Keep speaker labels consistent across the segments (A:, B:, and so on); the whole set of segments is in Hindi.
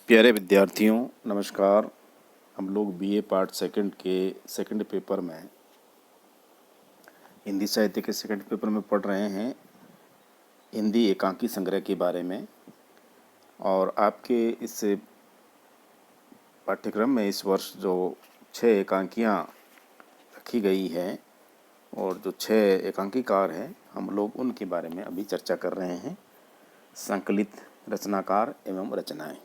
A: प्यारे विद्यार्थियों नमस्कार। हम लोग बीए पार्ट सेकंड के सेकंड पेपर में हिंदी साहित्य के सेकंड पेपर में पढ़ रहे हैं हिंदी एकांकी संग्रह के बारे में। और आपके इस पाठ्यक्रम में इस वर्ष जो 6 एकांकियाँ रखी गई हैं और जो 6 एकांकीकार हैं हम लोग उनके बारे में अभी चर्चा कर रहे हैं। संकलित रचनाकार एवं रचनाएँ।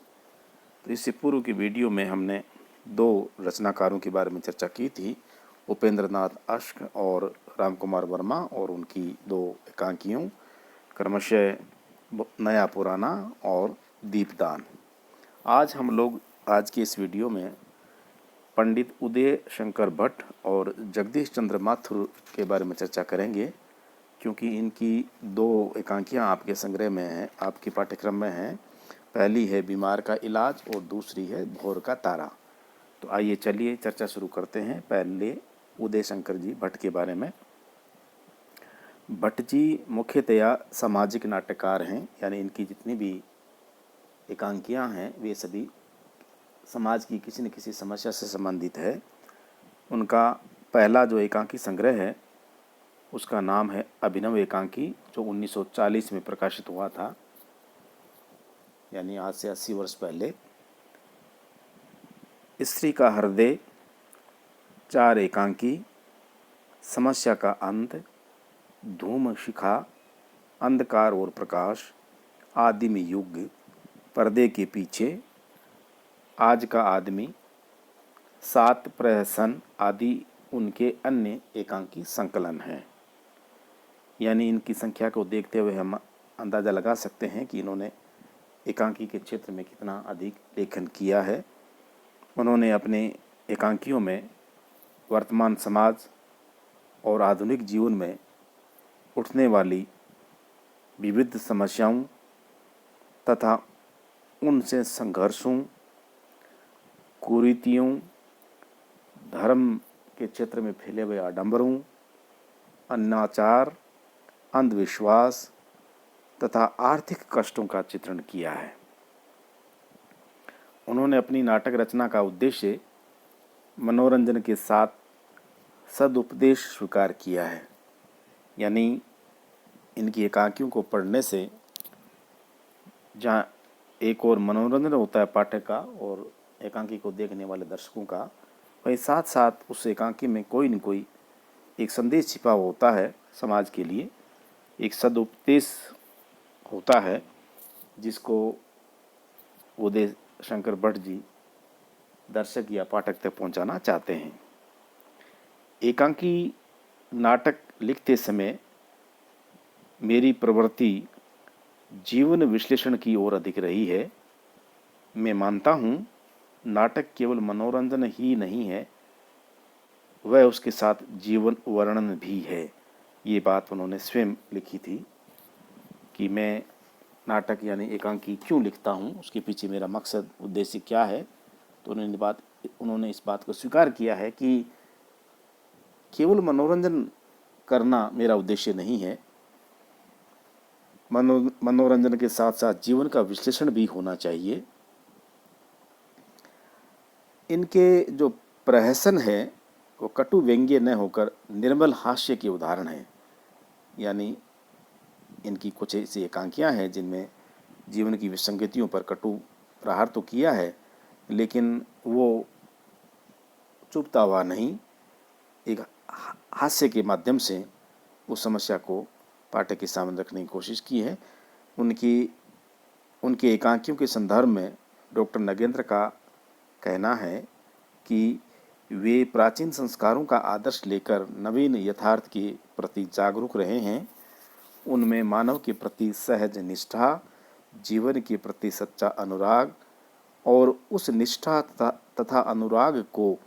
A: तो इससे पूर्व की वीडियो में हमने 2 रचनाकारों के बारे में चर्चा की थी, उपेंद्र नाथ अश्क और राम कुमार वर्मा, और उनकी 2 एकांकियों क्रमशः नया पुराना और दीपदान। आज के इस वीडियो में पंडित उदय शंकर भट्ट और जगदीश चंद्र माथुर के बारे में चर्चा करेंगे, क्योंकि इनकी 2 एकांकियाँ आपके संग्रह में हैं, आपके पाठ्यक्रम में हैं। पहली है बीमार का इलाज और दूसरी है भोर का तारा। तो आइए चलिए चर्चा शुरू करते हैं। पहले उदय शंकर जी भट्ट के बारे में। भट्ट जी मुख्यतया सामाजिक नाटककार हैं, यानी इनकी जितनी भी एकांकियां हैं वे सभी समाज की किसी न किसी समस्या से संबंधित है। उनका पहला जो एकांकी संग्रह है उसका नाम है अभिनव एकांकी, जो 1940 में प्रकाशित हुआ था, यानी आज से 80 वर्ष पहले। स्त्री का हृदय, 4 एकांकी, समस्या का अंत, धूम शिखा, अंधकार और प्रकाश, आदिम युग, पर्दे के पीछे, आज का आदमी, 7 प्रहसन आदि उनके अन्य एकांकी संकलन हैं। यानी इनकी संख्या को देखते हुए हम अंदाज़ा लगा सकते हैं कि इन्होंने एकांकी के क्षेत्र में कितना अधिक लेखन किया है। उन्होंने अपने एकांकियों में वर्तमान समाज और आधुनिक जीवन में उठने वाली विविध समस्याओं तथा उनसे संघर्षों, कुरीतियों, धर्म के क्षेत्र में फैले हुए आडंबरों, अनाचार, अंधविश्वास तथा आर्थिक कष्टों का चित्रण किया है। उन्होंने अपनी नाटक रचना का उद्देश्य मनोरंजन के साथ सदुपदेश स्वीकार किया है। यानी इनकी एकांकियों को पढ़ने से जहाँ एक और मनोरंजन होता है पाठक का और एकांकी को देखने वाले दर्शकों का, वहीं साथ साथ उस एकांकी में कोई न कोई एक संदेश छिपा होता है समाज के लिए, एक सदुपदेश होता है जिसको उदय शंकर भट्ट जी दर्शक या पाठक तक पहुंचाना चाहते हैं। एकांकी नाटक लिखते समय मेरी प्रवृत्ति जीवन विश्लेषण की ओर अधिक रही है। मैं मानता हूँ नाटक केवल मनोरंजन ही नहीं है, वह उसके साथ जीवन वर्णन भी है। ये बात उन्होंने स्वयं लिखी थी कि मैं नाटक यानी एकांकी क्यों लिखता हूँ, उसके पीछे मेरा मकसद उद्देश्य क्या है। तो उन्होंने इस बात को स्वीकार किया है कि केवल मनोरंजन करना मेरा उद्देश्य नहीं है, मनोरंजन के साथ साथ जीवन का विश्लेषण भी होना चाहिए। इनके जो प्रहसन है वो कटु व्यंग्य न होकर निर्मल हास्य के उदाहरण हैं। यानी इनकी कुछ ऐसी एकांकियाँ हैं जिनमें जीवन की विसंगतियों पर कटु प्रहार तो किया है, लेकिन वो चुपता हुआ नहीं, एक हास्य के माध्यम से उस समस्या को पाठक के सामने रखने की कोशिश की है। उनके एकांकियों के संदर्भ में डॉक्टर नगेंद्र का कहना है कि वे प्राचीन संस्कारों का आदर्श लेकर नवीन यथार्थ के प्रति जागरूक रहे हैं। उनमें मानव के प्रति सहज निष्ठा, जीवन के प्रति सच्चा अनुराग और उस निष्ठा तथा अनुराग को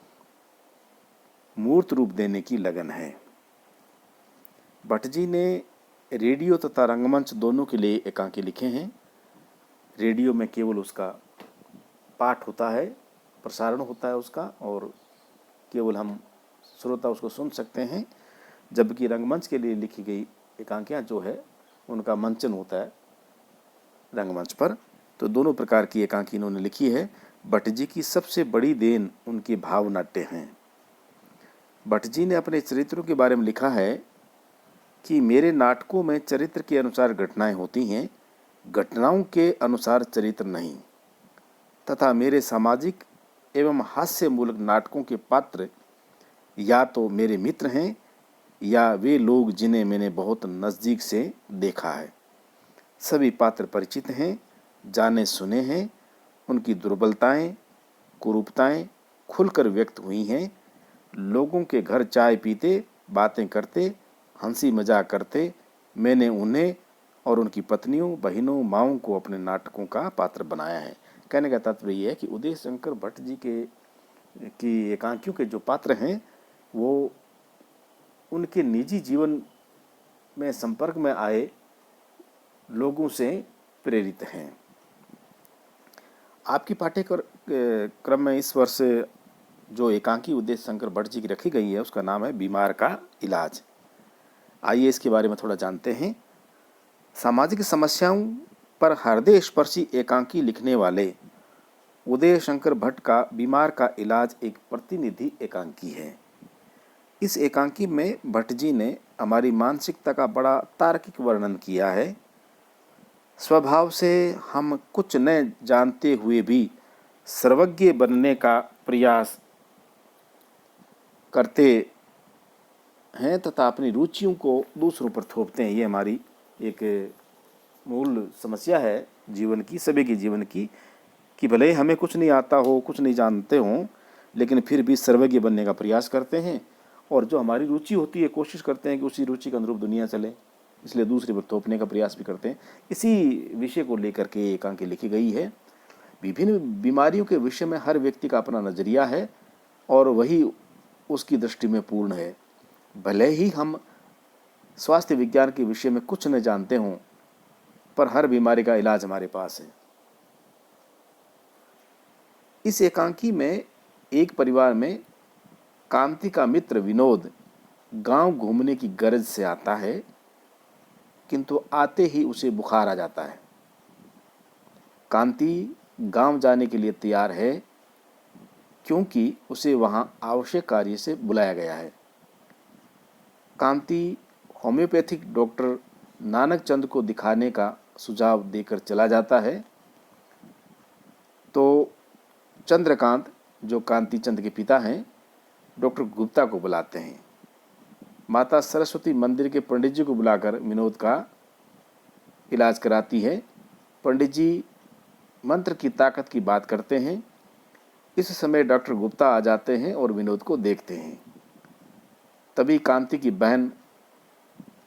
A: मूर्त रूप देने की लगन है। भट्ट जी ने रेडियो तथा रंगमंच दोनों के लिए एकांकी लिखे हैं। रेडियो में केवल उसका पाठ होता है, प्रसारण होता है उसका, और केवल हम श्रोता उसको सुन सकते हैं, जबकि रंगमंच के लिए लिखी गई एकांकियाँ जो है उनका मंचन होता है रंगमंच पर। तो दोनों प्रकार की एकांकी इन्होंने लिखी है। भट्ट जी की सबसे बड़ी देन उनके भावनाट्य हैं। भट्ट जी ने अपने चरित्रों के बारे में लिखा है कि मेरे नाटकों में चरित्र के अनुसार घटनाएं होती हैं, घटनाओं के अनुसार चरित्र नहीं, तथा मेरे सामाजिक एवं हास्यमूलक नाटकों के पात्र या तो मेरे मित्र हैं या वे लोग जिन्हें मैंने बहुत नज़दीक से देखा है। सभी पात्र परिचित हैं, जाने सुने हैं, उनकी दुर्बलताएं, कुरूपताएं खुलकर व्यक्त हुई हैं। लोगों के घर चाय पीते, बातें करते, हंसी मजाक करते मैंने उन्हें और उनकी पत्नियों, बहनों, माँओं को अपने नाटकों का पात्र बनाया है। कहने का तात्पर्य यह है कि उदय शंकर भट्ट जी की एकांकियों के जो पात्र हैं वो उनके निजी जीवन में संपर्क में आए लोगों से प्रेरित हैं। आपकी पाठ्यक्रम में इस वर्ष जो एकांकी उदय शंकर भट्ट जी की रखी गई है उसका नाम है बीमार का इलाज। आइए इसके बारे में थोड़ा जानते हैं। सामाजिक समस्याओं पर हृदय स्पर्शी एकांकी लिखने वाले उदय शंकर भट्ट का बीमार का इलाज एक प्रतिनिधि एकांकी है। इस एकांकी में भट्ट जी ने हमारी मानसिकता का बड़ा तार्किक वर्णन किया है। स्वभाव से हम कुछ न जानते हुए भी सर्वज्ञ बनने का प्रयास करते हैं तथा अपनी रुचियों को दूसरों पर थोपते हैं। ये हमारी एक मूल समस्या है जीवन की, सभी की जीवन की, कि भले ही हमें कुछ नहीं आता हो, कुछ नहीं जानते हों, लेकिन फिर भी सर्वज्ञ बनने का प्रयास करते हैं और जो हमारी रुचि होती है कोशिश करते हैं कि उसी रुचि के अनुरूप दुनिया चले, इसलिए दूसरे पर थोपने का प्रयास भी करते हैं। इसी विषय को लेकर के एकांकी लिखी गई है। विभिन्न बीमारियों के विषय में हर व्यक्ति का अपना नज़रिया है और वही उसकी दृष्टि में पूर्ण है। भले ही हम स्वास्थ्य विज्ञान के विषय में कुछ न जानते हों, पर हर बीमारी का इलाज हमारे पास है। इस एकांकी में एक परिवार में कांति का मित्र विनोद गांव घूमने की गरज से आता है, किंतु आते ही उसे बुखार आ जाता है। कांति गांव जाने के लिए तैयार है क्योंकि उसे वहां आवश्यक कार्य से बुलाया गया है। कांति होम्योपैथिक डॉक्टर नानक चंद को दिखाने का सुझाव देकर चला जाता है, तो चंद्रकांत जो कांति चंद के पिता हैं डॉक्टर गुप्ता को बुलाते हैं। माता सरस्वती मंदिर के पंडित जी को बुलाकर विनोद का इलाज कराती है। पंडित जी मंत्र की ताकत की बात करते हैं। इस समय डॉक्टर गुप्ता आ जाते हैं और विनोद को देखते हैं। तभी कांति की बहन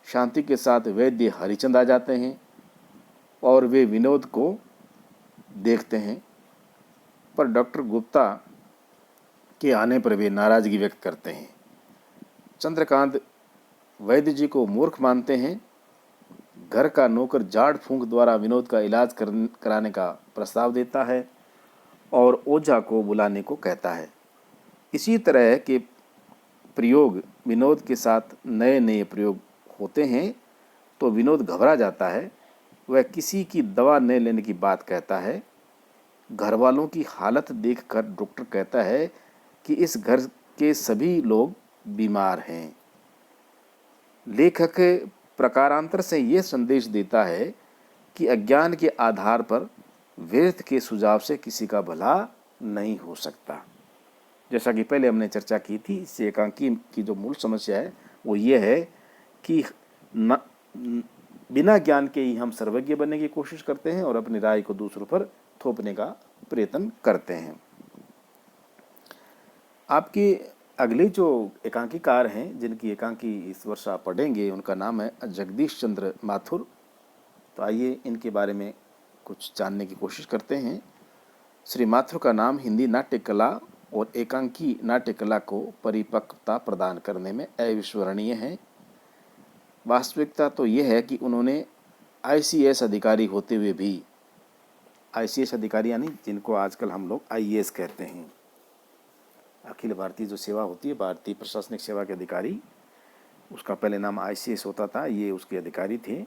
A: शांति के साथ वैद्य हरिचंद आ जाते हैं और वे विनोद को देखते हैं, पर डॉक्टर गुप्ता के आने पर वे नाराजगी व्यक्त करते हैं। चंद्रकांत वैद्य जी को मूर्ख मानते हैं। घर का नौकर झाड़ फूंक द्वारा विनोद का इलाज कराने का प्रस्ताव देता है और ओझा को बुलाने को कहता है। इसी तरह के प्रयोग विनोद के साथ नए नए प्रयोग होते हैं तो विनोद घबरा जाता है। वह किसी की दवा न लेने की बात कहता है। घर वालों की हालत देखकर डॉक्टर कहता है कि इस घर के सभी लोग बीमार हैं। लेखक प्रकारांतर से यह संदेश देता है कि अज्ञान के आधार पर व्यर्थ के सुझाव से किसी का भला नहीं हो सकता। जैसा कि पहले हमने चर्चा की थी, इस एकांकी की जो मूल समस्या है वो ये है कि बिना ज्ञान के ही हम सर्वज्ञ बनने की कोशिश करते हैं और अपनी राय को दूसरों पर थोपने का प्रयत्न करते हैं। आपके अगले जो एकांकीकार हैं जिनकी एकांकी इस वर्ष आप पढ़ेंगे उनका नाम है जगदीश चंद्र माथुर। तो आइए इनके बारे में कुछ जानने की कोशिश करते हैं। श्री माथुर का नाम हिंदी नाट्य कला और एकांकी नाट्य कला को परिपक्वता प्रदान करने में अविस्मरणीय है। वास्तविकता तो ये है कि उन्होंने ICS अधिकारी होते हुए भी, ICS अधिकारी यानी जिनको आजकल हम लोग IAS कहते हैं, अखिल भारतीय जो सेवा होती है, भारतीय प्रशासनिक सेवा के अधिकारी, उसका पहले नाम ICS होता था, ये उसके अधिकारी थे।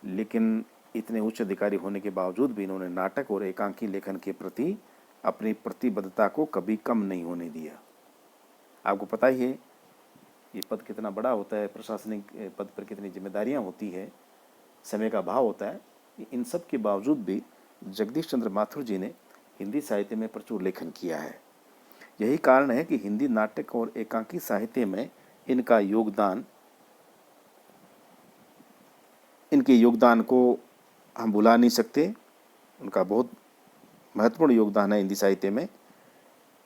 A: लेकिन इतने उच्च अधिकारी होने के बावजूद भी इन्होंने नाटक और एकांकी लेखन के प्रति अपनी प्रतिबद्धता को कभी कम नहीं होने दिया। आपको पता ही है ये पद कितना बड़ा होता है, प्रशासनिक पद पर कितनी जिम्मेदारियां होती है, समय का अभाव होता है। इन सब के बावजूद भी जगदीश चंद्र माथुर जी ने हिंदी साहित्य में प्रचुर लेखन किया है। यही कारण है कि हिंदी नाटक और एकांकी साहित्य में इनके योगदान को हम भुला नहीं सकते। उनका बहुत महत्वपूर्ण योगदान है हिंदी साहित्य में।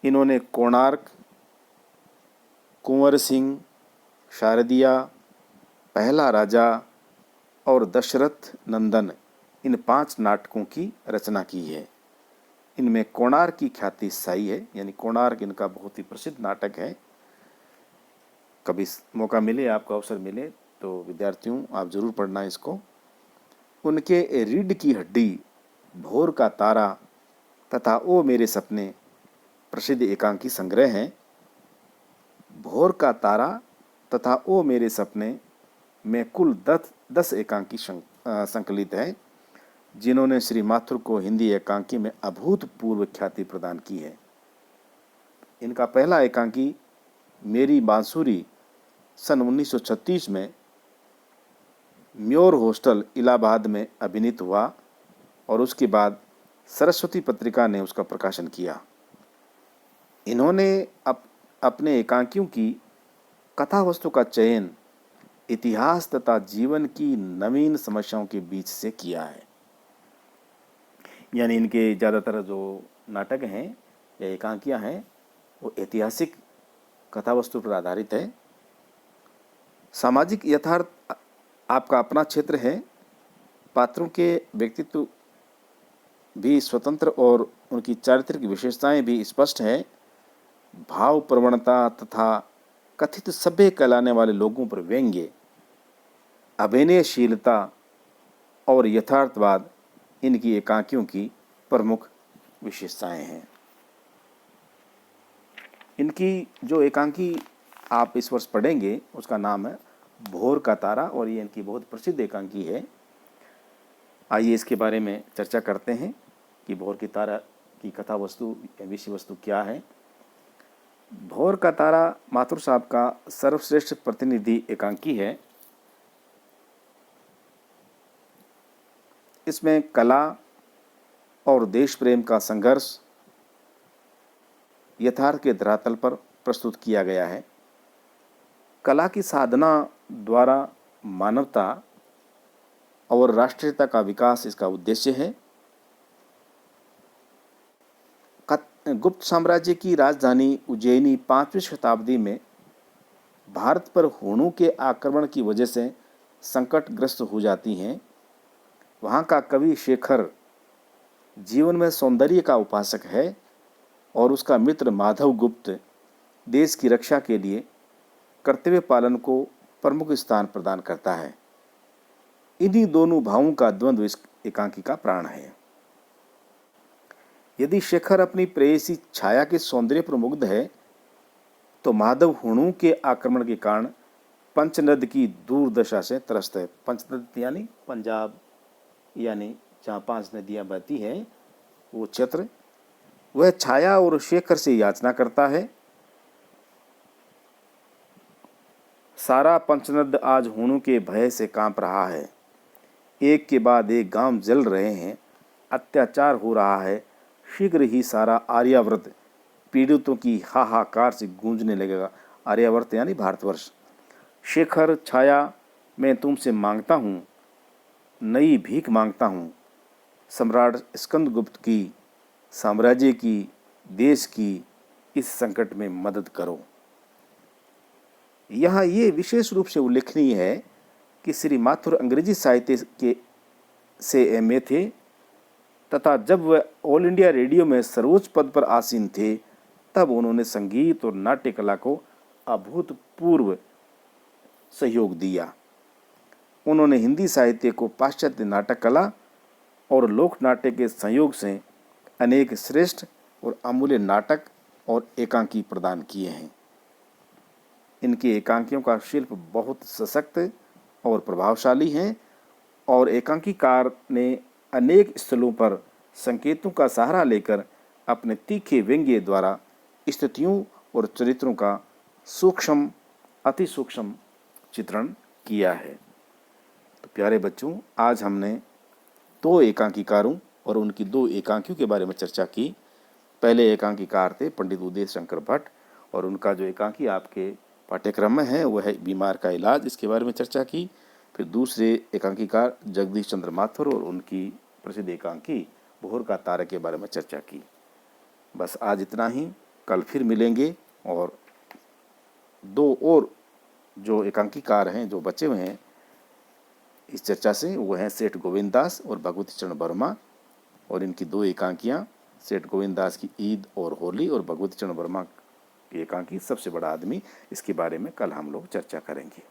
A: इन्होंने कोणार्क, कुंवर सिंह, शारदिया, पहला राजा और दशरथ नंदन इन 5 नाटकों की रचना की है। इनमें कोणार्क की ख्याति स्थायी है, यानी कोणार्क इनका बहुत ही प्रसिद्ध नाटक है। कभी मौका मिले, आपको अवसर मिले तो विद्यार्थियों आप जरूर पढ़ना इसको। उनके रीढ़ की हड्डी, भोर का तारा तथा ओ मेरे सपने प्रसिद्ध एकांकी संग्रह हैं। भोर का तारा तथा ओ मेरे सपने में कुल 10 एकांकी संकलित है, जिन्होंने श्री माथुर को हिंदी एकांकी में अभूतपूर्व ख्याति प्रदान की है। इनका पहला एकांकी मेरी बांसुरी सन 1936 में म्योर हॉस्टल इलाहाबाद में अभिनीत हुआ और उसके बाद सरस्वती पत्रिका ने उसका प्रकाशन किया। इन्होंने अपने एकांकियों की कथा वस्तु का चयन इतिहास तथा जीवन की नवीन समस्याओं के बीच से किया है। यानी इनके ज़्यादातर जो नाटक हैं या एकांकियां हैं वो ऐतिहासिक कथा वस्तु पर आधारित है। सामाजिक यथार्थ आपका अपना क्षेत्र है। पात्रों के व्यक्तित्व भी स्वतंत्र और उनकी चारित्रिक विशेषताएं भी स्पष्ट है। भाव प्रवणता तथा कथित सभ्य कहलाने वाले लोगों पर व्यंग्य, अभिनयशीलता और यथार्थवाद इनकी एकांकियों की प्रमुख विशेषताएं हैं। इनकी जो एकांकी आप इस वर्ष पढ़ेंगे उसका नाम है भोर का तारा और ये इनकी बहुत प्रसिद्ध एकांकी है। आइए इसके बारे में चर्चा करते हैं कि भोर की तारा की कथा वस्तु या विषय वस्तु क्या है। भोर का तारा माथुर साहब का सर्वश्रेष्ठ प्रतिनिधि एकांकी है। इसमें कला और देश प्रेम का संघर्ष यथार्थ के धरातल पर प्रस्तुत किया गया है। कला की साधना द्वारा मानवता और राष्ट्रीयता का विकास इसका उद्देश्य है। गुप्त साम्राज्य की राजधानी उज्जैनी 5वीं शताब्दी में भारत पर हुणों के आक्रमण की वजह से संकटग्रस्त हो जाती हैं। वहाँ का कवि शेखर जीवन में सौंदर्य का उपासक है और उसका मित्र माधव गुप्त देश की रक्षा के लिए कर्तव्य पालन को प्रमुख स्थान प्रदान करता है। इन्हीं दोनों भावों का द्वंद्व इस एकांकी का प्राण है। यदि शेखर अपनी प्रेयसी छाया के सौंदर्य पर मुग्ध है तो माधव हुणों के आक्रमण के कारण पंचनद की दुर्दशा से त्रस्त है। पंचनद यानी पंजाब, यानी जहाँ 5 नदियाँ बहती हैं वो क्षेत्र। वह छाया और शेखर से याचना करता है। सारा पंचनद आज हुणों के भय से कांप रहा है। एक के बाद एक गांव जल रहे हैं, अत्याचार हो रहा है। शीघ्र ही सारा आर्यावर्त पीड़ितों की हाहाकार से गूंजने लगेगा। आर्यावर्त यानी भारतवर्ष। शेखर, छाया, मैं तुमसे मांगता हूँ, नई भीख मांगता हूँ। सम्राट स्कंदगुप्त की, साम्राज्य की, देश की इस संकट में मदद करो। यहाँ ये विशेष रूप से उल्लेखनीय है कि श्री माथुर अंग्रेजी साहित्य से एमए थे तथा जब वह ऑल इंडिया रेडियो में सर्वोच्च पद पर आसीन थे तब उन्होंने संगीत और नाट्य कला को अभूतपूर्व सहयोग दिया। उन्होंने हिंदी साहित्य को पाश्चात्य नाटक कला और लोक नाट्य के संयोग से अनेक श्रेष्ठ और अमूल्य नाटक और एकांकी प्रदान किए हैं। इनकी एकांकियों का शिल्प बहुत सशक्त और प्रभावशाली है और एकांकीकार ने अनेक स्थलों पर संकेतों का सहारा लेकर अपने तीखे व्यंग्य द्वारा स्थितियों और चरित्रों का सूक्ष्म अति सूक्ष्म चित्रण किया है। तो प्यारे बच्चों, आज हमने दो एकांकीकारों और उनकी दो एकांकियों के बारे में चर्चा की। पहले एकांकीकार थे पंडित उदय शंकर भट्ट, और उनका जो एकांकी आपके पाठ्यक्रम में है वह है बीमार का इलाज, इसके बारे में चर्चा की। फिर दूसरे एकांकीकार जगदीश चंद्र माथुर और उनकी प्रसिद्ध एकांकी भोर का तारा के बारे में चर्चा की। बस आज इतना ही, कल फिर मिलेंगे और दो और जो एकांकीकार हैं जो बचे हुए हैं इस चर्चा से, वो हैं सेठ गोविंद दास और भगवती चरण वर्मा, और इनकी दो एकांकियाँ सेठ गोविंद दास की ईद और होली और भगवती चरण वर्मा की एकांकी सबसे बड़ा आदमी, इसके बारे में कल हम लोग चर्चा करेंगे।